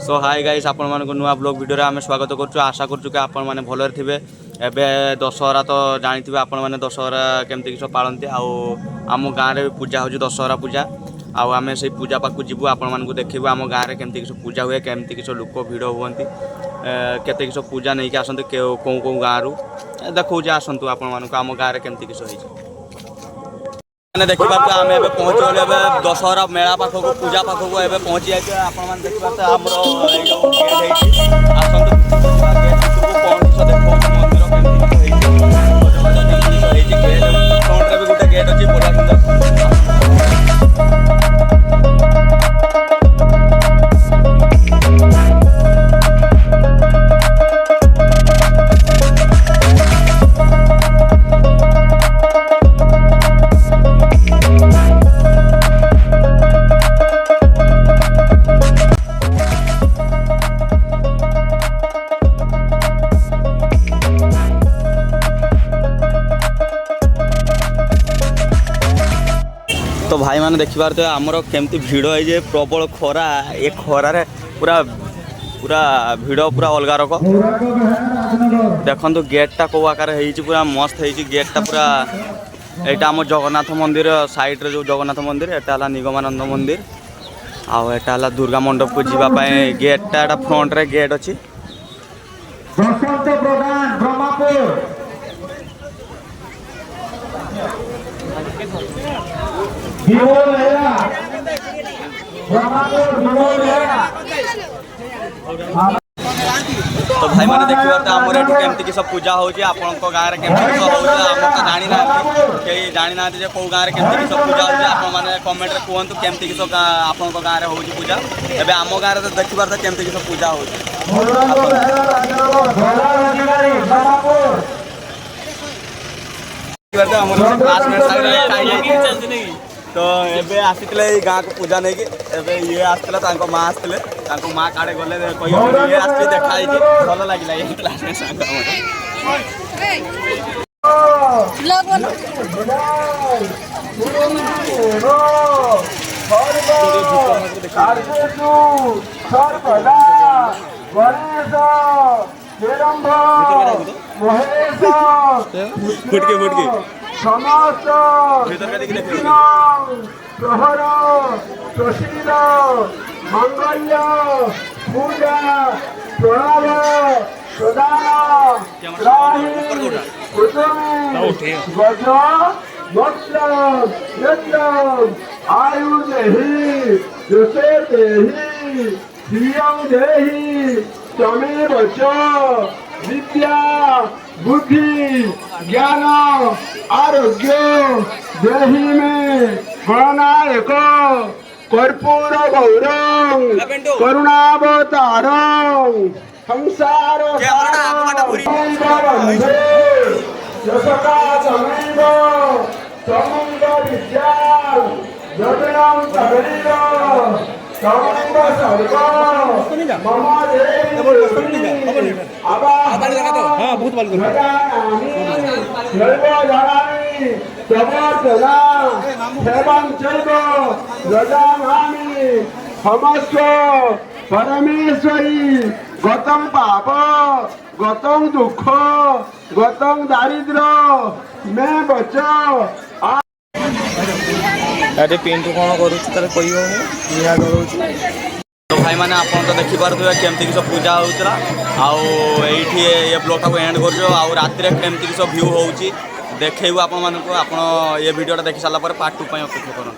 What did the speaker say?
सो hi guys आपण मानक नुआ ब्लॉग वीडियो आम स्वागत करूँ। आशा करूँ कि आपण मैंने भलरे थे। एबे दशहरा तो जानी आपर मैंने दशहरा केमती किस पालती आम गाँव में पूजा हो दशहरा पूजा आम से पूजा पाक जीवु आपण मानक देखू आम गाँव में केमती किस पूजा हुए केमती किस लोक भिड़ हुंती केते किस पूजा नहीं आसते कौ कौ गाँव देखो आसतु आपण मानक आम गाँव में केमती किस मैंने देखा आम ए पहुँच गले दशहरा मेला पाखक पूजा पाखक ए पहुँची जाए आप देखा आमर फ्रंट भी गोटे गेट अच्छी बढ़िया सुंदर। तो भाई मैंने देखिबार तो आमर केमती भिड़ है प्रबल खरा ये खरार पूरा पूरा भिड़ पूरा अलग रक देखो गेटा कौ आकार पूरा मस्त है गेटा पूरा यहाँ आम जगन्नाथ मंदिर साइड रे जो जगन्नाथ मंदिर एटा निगमानंद मंदिर आटा दुर्गा मंडप को जीवाई गेटा फ्रंट रे गेट अच्छी तो भाई मैंने देखिए आमर ये केमती किस पूजा होची आपण गाँव में केमती किस हो तो जानी ना कई जानी ना कौ गाँव में केमती किस पूजा होची आपण मैंने कमेंट रे कहतु केमती किस आपण गाँव में होची पूजा एबे आम गाँव में देखिबार तो केमती किस पूजा होची तो एबे आसीले गाँव को पूजा नहीं कि ये आसला माँ आसते माँ काड़े गले ये आस देखा भल लगे ये क्लास में सांग फुटके समस्त प्रहर प्रसिद्ध मंगल्य पूजा प्रणाम प्रदान गज मत्स्य आयु देहि यशे देहि श्रियं देहि तमेव च विद्या बुद्धि ज्ञान आरोग्य देहि में गणनायक कर्पूर गौरम करुणावतारम संसार यशका समेव समंग विद्या जगन्नाथ सगरीर समंग सर्व मम देहि परमेश्वरी गतम पाप गतम दुख गतम दारिद्र मैं बच अरे पिंटू कौन करुँ तो भाई मैंने आप तो देखिपे केमती किस पूजा होता आईठी ये ब्लॉग टाक एंड कर राति केमती किस भ्यू हो देखेबू आप ये भिडियोटा देखी सारा पार्ट 2 अपेक्षा करूँ।